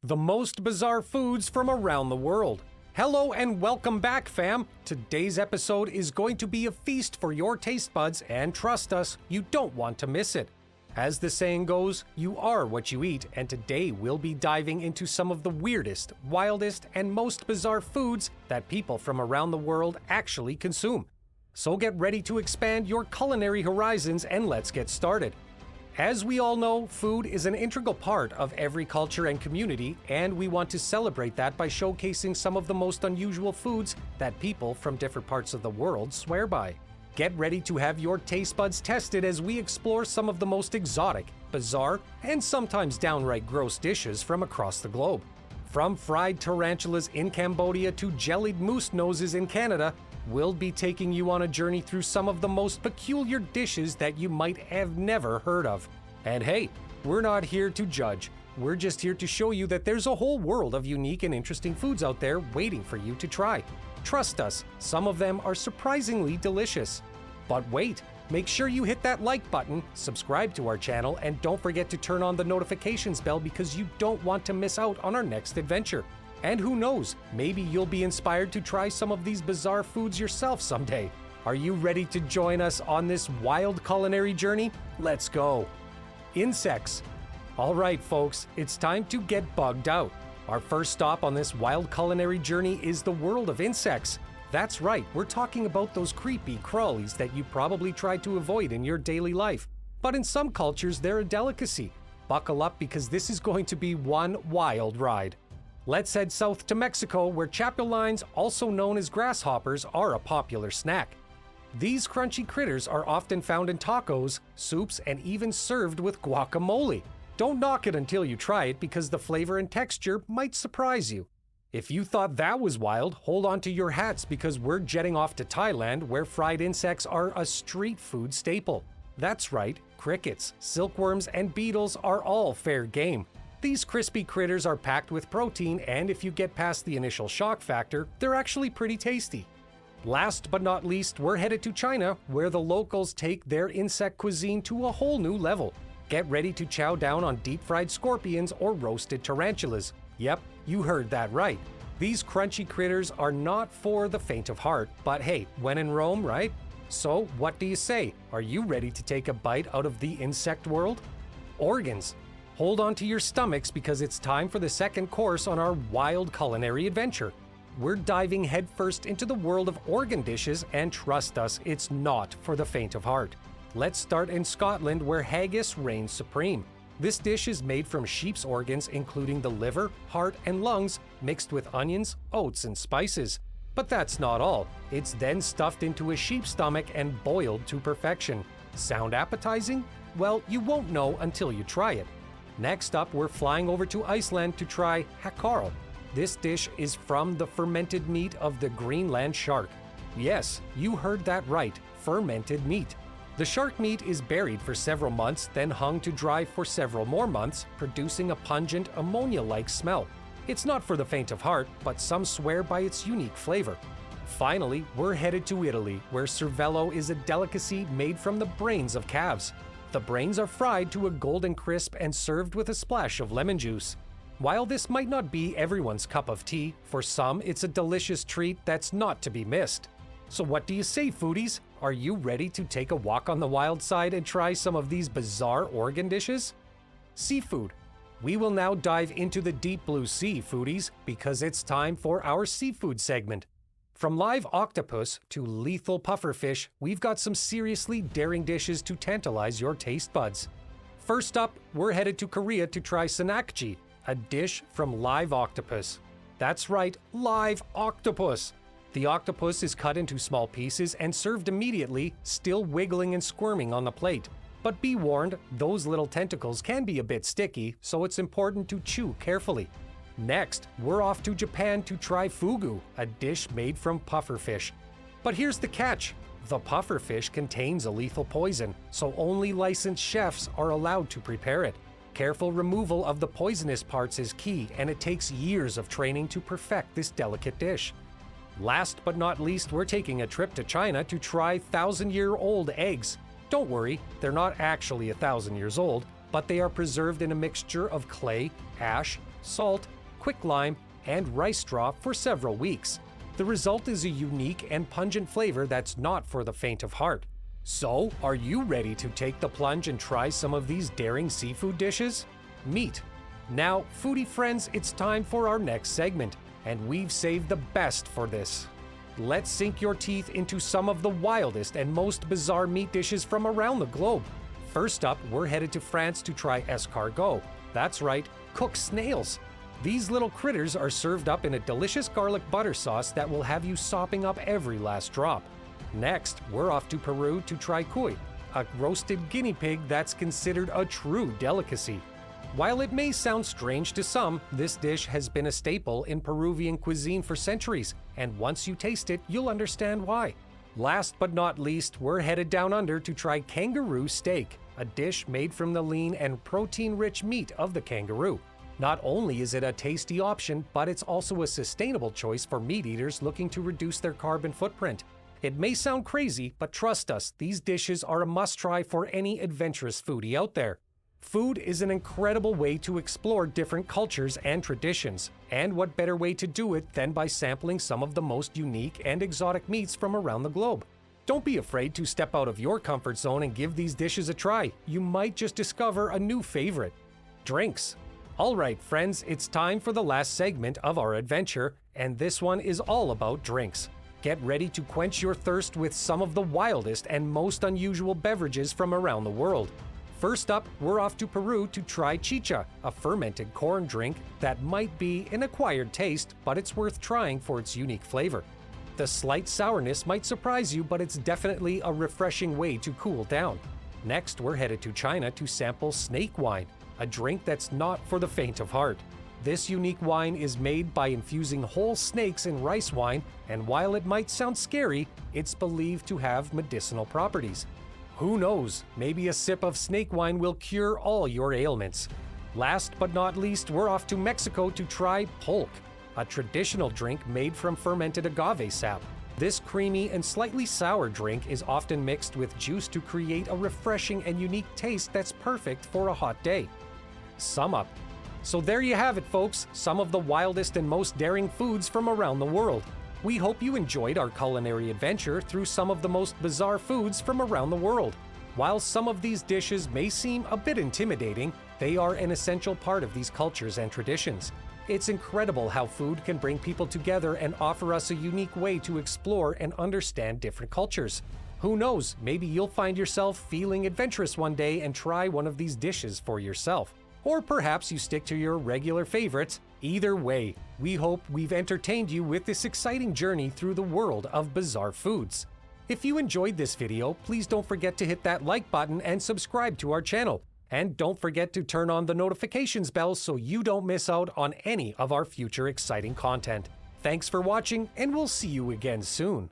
the most bizarre foods from around the world. Hello and welcome back, fam! Today's episode is going to be a feast for your taste buds, and trust us, you don't want to miss it. As the saying goes, you are what you eat, and today we'll be diving into some of the weirdest, wildest, and most bizarre foods that people from around the world actually consume. So get ready to expand your culinary horizons and let's get started. As we all know, food is an integral part of every culture and community, and we want to celebrate that by showcasing some of the most unusual foods that people from different parts of the world swear by. Get ready to have your taste buds tested as we explore some of the most exotic, bizarre, and sometimes downright gross dishes from across the globe. From fried tarantulas in Cambodia to jellied moose noses in Canada, we'll be taking you on a journey through some of the most peculiar dishes that you might have never heard of. And hey, we're not here to judge. We're just here to show you that there's a whole world of unique and interesting foods out there waiting for you to try. Trust us, some of them are surprisingly delicious. But wait, make sure you hit that like button, subscribe to our channel, and don't forget to turn on the notifications bell because you don't want to miss out on our next adventure. And who knows, maybe you'll be inspired to try some of these bizarre foods yourself someday. Are you ready to join us on this wild culinary journey? Let's go. Insects. All right, folks, it's time to get bugged out. Our first stop on this wild culinary journey is the world of insects. That's right, we're talking about those creepy crawlies that you probably try to avoid in your daily life. But in some cultures, they're a delicacy. Buckle up because this is going to be one wild ride. Let's head south to Mexico, where chapulines, also known as grasshoppers, are a popular snack. These crunchy critters are often found in tacos, soups, and even served with guacamole. Don't knock it until you try it because the flavor and texture might surprise you. If you thought that was wild, hold on to your hats because we're jetting off to Thailand, where fried insects are a street food staple. That's right, crickets, silkworms, and beetles are all fair game. These crispy critters are packed with protein, and if you get past the initial shock factor, they're actually pretty tasty. Last but not least, we're headed to China, where the locals take their insect cuisine to a whole new level. Get ready to chow down on deep-fried scorpions or roasted tarantulas. Yep, you heard that right. These crunchy critters are not for the faint of heart, but hey, when in Rome, right? So, what do you say? Are you ready to take a bite out of the insect world? Organs. Hold on to your stomachs because it's time for the second course on our wild culinary adventure. We're diving headfirst into the world of organ dishes, and trust us, it's not for the faint of heart. Let's start in Scotland, where haggis reigns supreme. This dish is made from sheep's organs, including the liver, heart, and lungs, mixed with onions, oats, and spices. But that's not all. It's then stuffed into a sheep's stomach and boiled to perfection. Sound appetizing? Well, you won't know until you try it. Next up, we're flying over to Iceland to try hakkarl. This dish is from the fermented meat of the Greenland shark. Yes, you heard that right, fermented meat. The shark meat is buried for several months, then hung to dry for several more months, producing a pungent ammonia-like smell. It's not for the faint of heart, but some swear by its unique flavor. Finally, we're headed to Italy, where cervelo is a delicacy made from the brains of calves. The brains are fried to a golden crisp and served with a splash of lemon juice. While this might not be everyone's cup of tea, for some it's a delicious treat that's not to be missed. So what do you say, foodies? Are you ready to take a walk on the wild side and try some of these bizarre organ dishes? Seafood. We will now dive into the deep blue sea, foodies, because it's time for our seafood segment. From live octopus to lethal pufferfish, we've got some seriously daring dishes to tantalize your taste buds. First up, we're headed to Korea to try sanakji, a dish from live octopus. That's right, live octopus! The octopus is cut into small pieces and served immediately, still wiggling and squirming on the plate. But be warned, those little tentacles can be a bit sticky, so it's important to chew carefully. Next, we're off to Japan to try fugu, a dish made from pufferfish. But here's the catch. The pufferfish contains a lethal poison, so only licensed chefs are allowed to prepare it. Careful removal of the poisonous parts is key, and it takes years of training to perfect this delicate dish. Last but not least, we're taking a trip to China to try 1,000-year-old eggs. Don't worry, they're not actually 1,000 years old, but they are preserved in a mixture of clay, ash, salt, quicklime, and rice straw for several weeks. The result is a unique and pungent flavor that's not for the faint of heart. So, are you ready to take the plunge and try some of these daring seafood dishes? Meat. Now, foodie friends, it's time for our next segment, and we've saved the best for this. Let's sink your teeth into some of the wildest and most bizarre meat dishes from around the globe. First up, we're headed to France to try escargot. That's right, cooked snails. These little critters are served up in a delicious garlic butter sauce that will have you sopping up every last drop. Next, we're off to Peru to try cuy, a roasted guinea pig that's considered a true delicacy. While it may sound strange to some, this dish has been a staple in Peruvian cuisine for centuries, and once you taste it, you'll understand why. Last but not least, we're headed down under to try kangaroo steak, a dish made from the lean and protein-rich meat of the kangaroo. Not only is it a tasty option, but it's also a sustainable choice for meat eaters looking to reduce their carbon footprint. It may sound crazy, but trust us, these dishes are a must-try for any adventurous foodie out there. Food is an incredible way to explore different cultures and traditions, and what better way to do it than by sampling some of the most unique and exotic meats from around the globe. Don't be afraid to step out of your comfort zone and give these dishes a try. You might just discover a new favorite. Drinks. Alright friends, it's time for the last segment of our adventure, and this one is all about drinks. Get ready to quench your thirst with some of the wildest and most unusual beverages from around the world. First up, we're off to Peru to try chicha, a fermented corn drink that might be an acquired taste, but it's worth trying for its unique flavor. The slight sourness might surprise you, but it's definitely a refreshing way to cool down. Next, we're headed to China to sample snake wine, a drink that's not for the faint of heart. This unique wine is made by infusing whole snakes in rice wine, and while it might sound scary, it's believed to have medicinal properties. Who knows, maybe a sip of snake wine will cure all your ailments. Last but not least, we're off to Mexico to try pulque, a traditional drink made from fermented agave sap. This creamy and slightly sour drink is often mixed with juice to create a refreshing and unique taste that's perfect for a hot day. Sum up. So there you have it, folks, some of the wildest and most daring foods from around the world. We hope you enjoyed our culinary adventure through some of the most bizarre foods from around the world. While some of these dishes may seem a bit intimidating, they are an essential part of these cultures and traditions. It's incredible how food can bring people together and offer us a unique way to explore and understand different cultures. Who knows, maybe you'll find yourself feeling adventurous one day and try one of these dishes for yourself. Or perhaps you stick to your regular favorites. Either way, we hope we've entertained you with this exciting journey through the world of bizarre foods. If you enjoyed this video, please don't forget to hit that like button and subscribe to our channel. And don't forget to turn on the notifications bell so you don't miss out on any of our future exciting content. Thanks for watching, and we'll see you again soon.